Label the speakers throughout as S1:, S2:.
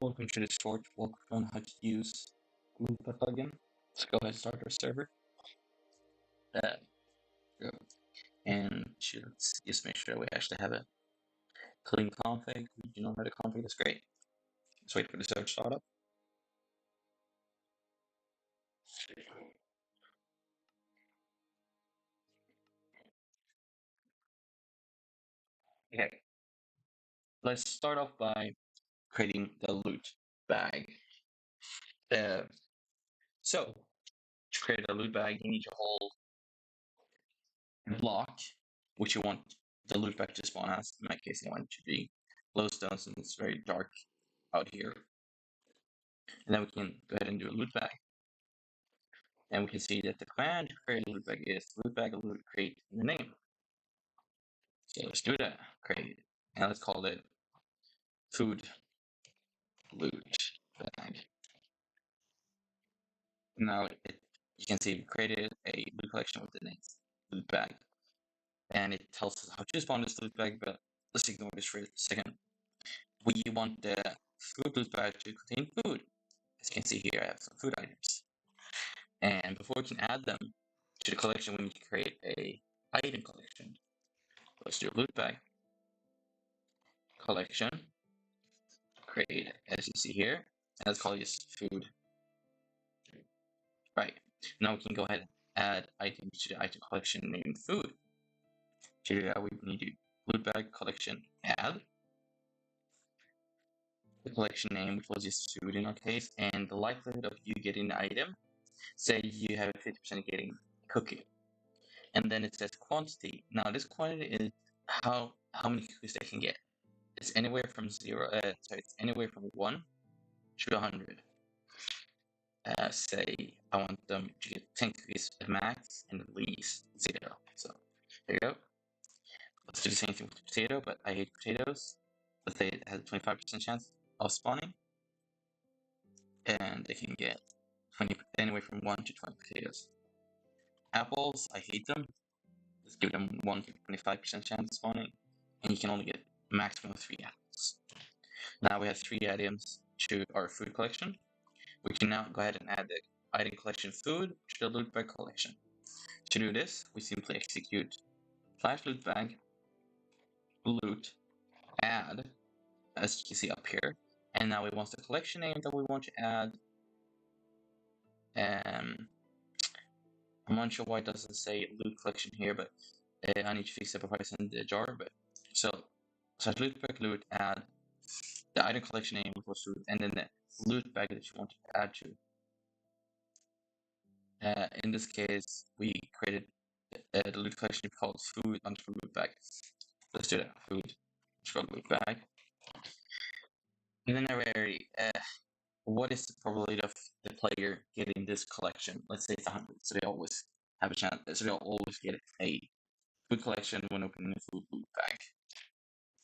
S1: Welcome to this short walk on how to use Loopback plugin. Let's go ahead and start our server. Uh, go. And let's just make sure we actually have a clean config. We do know how to config, that's great. Let's wait for the server to start up. Okay, let's start off by creating the loot bag. So, to create a loot bag, you need to hold a block, which you want the loot bag to spawn as. In my case, I want it to be glowstone since it's very dark out here. And then we can go ahead and do a loot bag. And we can see that the command to create a loot bag is loot bag loot create in the name. So let's do that. Create. And let's call it food loot bag. Now you can see we created a loot collection with the name loot bag. And it tells us how to spawn this loot bag, but let's ignore this for a second. We want the food loot bag to contain food. As you can see here, I have some food items. And before we can add them to the collection, we need to create a item collection. Let's do a loot bag collection. Create, as you see here, and let's call this food. Right, now we can go ahead and add items to the item collection named food. To do that, we need to loot bag collection add the collection name, which was just food in our case, and the likelihood of you getting the item. Say you have a 50% getting cookie, and then it says quantity. Now this quantity is how many cookies they can get. It's anywhere from it's anywhere from 1 to 100. Say I want them to get 10 cookies at max and at least 0. So there you go. Let's do the same thing with potato, but I hate potatoes. Let's say it has a 25% chance of spawning, and they can get 20 anywhere from 1 to 20 potatoes. Apples, I hate them. Let's give them 1 to 25% chance of spawning, and you can only get a maximum of 3 apples. Now we have 3 items to our food collection. We can now go ahead and add the item collection food to the loot bag collection. To do this, we simply execute flash loot bag loot add, as you can see up here, and now we want the collection name that we want to add. I'm not sure why it doesn't say loot collection here, but I need to fix that before I send the jar. But so loot bag loot add the item collection name equals food, and then the loot bag that you want to add to. In this case, we created the loot collection called food underscore loot bag. Let's do that. Food underscore loot bag. And then what is the probability of the player getting this collection? Let's say it's 100, so they always have a chance. So they'll always get a food collection when opening a food loot bag.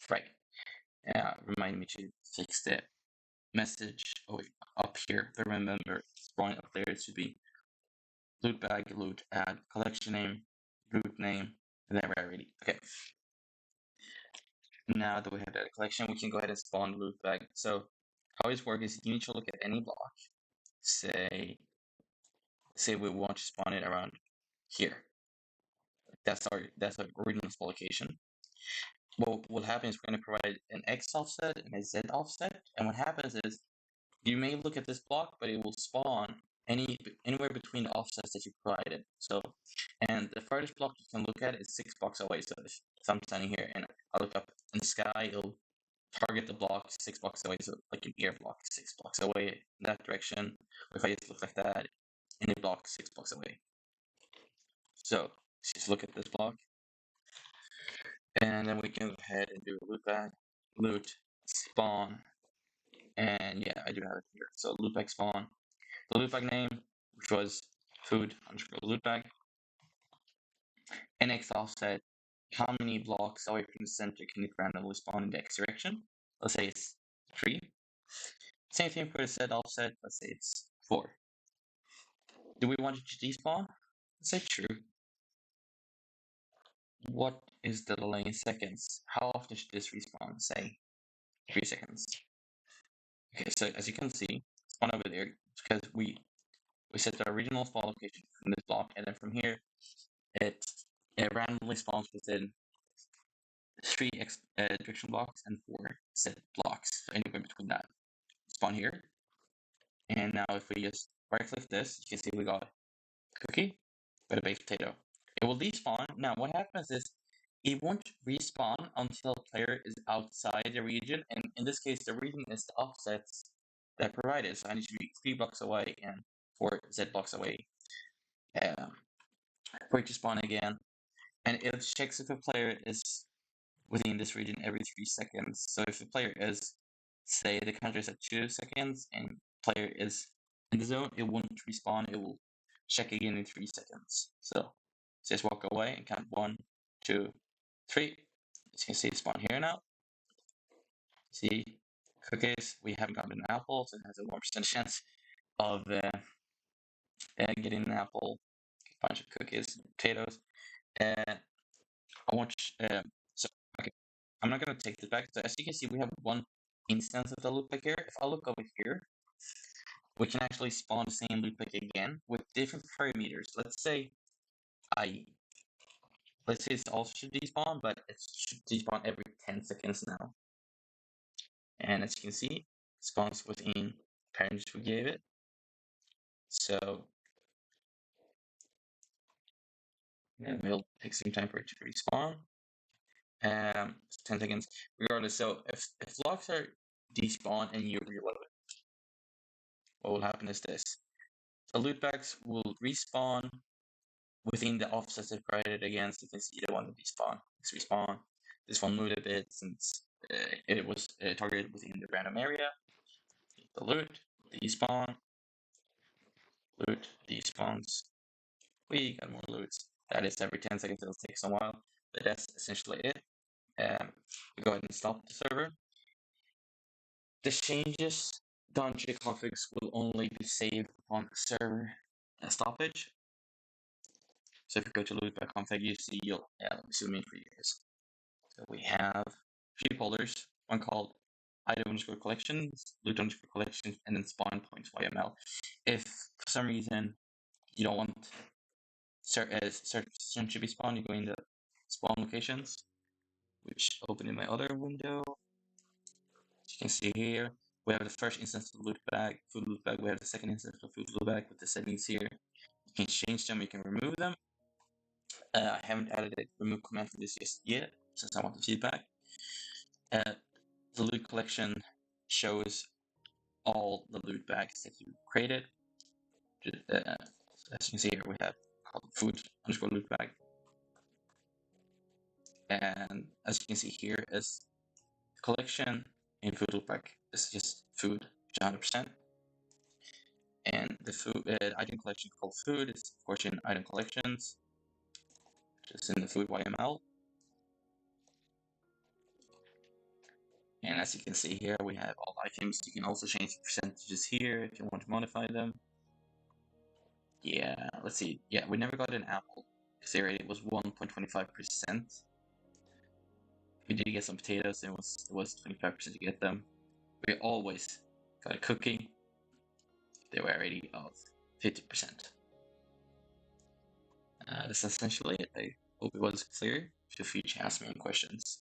S1: Right. Remind me to fix the message up here. But remember, spawning up there it should be loot bag loot add collection name, root name, and then rarity. Okay. Now that we have that collection, we can go ahead and spawn the loot bag. So how this works is you need to look at any block. Say we want to spawn it around here. That's our original spawn location. What will happen is we're going to provide an X offset and a Z offset. And what happens is you may look at this block, but it will spawn anywhere between the offsets that you provided. So, and the farthest block you can look at is 6 blocks away. So if I'm standing here and I look up in the sky, it'll target the block 6 blocks away. So like an air block 6 blocks away in that direction. Or if I just look like that, any block 6 blocks away. So just look at this block. And then we can go ahead and do loot bag, loot, spawn. And yeah, I do have it here. So loot bag spawn. The loot bag name, which was food underscore loot bag. NX offset, how many blocks away from the center can it randomly spawn in the X direction? Let's say it's 3. Same thing for the Z offset, let's say it's 4. Do we want it to despawn? Let's say true. What is the delay in seconds? How often should this respawn? Say 3 seconds. Okay, so as you can see, spawn over there because we set the original spawn location from this block, and then from here it randomly spawns within 3 direction blocks and 4 set blocks. So anywhere between that. Spawn here. And now if we just right click this, you can see we got a cookie, got a baked potato. It will despawn. Now what happens is it won't respawn until the player is outside the region, and in this case the region is the offsets that are provided. So I need to be 3 blocks away and 4 Z blocks away for it to spawn again. And it checks if a player is within this region every 3 seconds. So if the player is, say, the counter is at 2 seconds and player is in the zone, it won't respawn. It will check again in 3 seconds. So just walk away and count 1, 2, 3. As you can see, it spawn here now. See, cookies. We haven't gotten an apple, so it has a 1% chance of getting an apple. A bunch of cookies, potatoes. I want. So okay, I'm not gonna take this back. So as you can see, we have one instance of the loopback here. If I look over here, we can actually spawn the same loopback again with different parameters. Let's say it also should despawn, but it should despawn every 10 seconds now. And as you can see, it spawns within parameters we gave it. So and we'll take some time for it to respawn. 10 seconds regardless. So if blocks are despawn and you reload it, what will happen is this. The loopbacks will respawn within the offsets they're created against. You can see the one that despawn. It's respawn. This one moved a bit since it was targeted within the random area. The loot, despawn, loot, despawns. We got more loots. That is every 10 seconds. It'll take some while, but that's essentially it. We go ahead and stop the server. The changes done to the configs will only be saved upon server stoppage. So if you go to loopback config, you see let me zoom in for you guys. So we have 3 folders, one called item_collections, loot_collections, and then spawn points YML. If for some reason you don't want certain to be spawned, you go in the spawn locations, which open in my other window. As you can see here, we have the first instance of loopback, food loopback. We have the second instance of food loopback with the settings here. You can change them, you can remove them. I haven't added a remove command for this just yet, since I want the feedback. The loot collection shows all the loot bags that you created. As you can see here, we have food_loot bag. And as you can see here is the collection in food loot bag. This is just food, 100%. And the food item collection called food is of course in item collections, just in the food YML. And as you can see here, we have all items. You can also change the percentages here if you want to modify them. Yeah, let's see. Yeah, we never got an apple because the rate was 1.25%. We did get some potatoes, and it was 25% to get them. We always got a cookie. They were already of 50%. That's essentially it. I hope it was clear. Feel free to ask me any questions.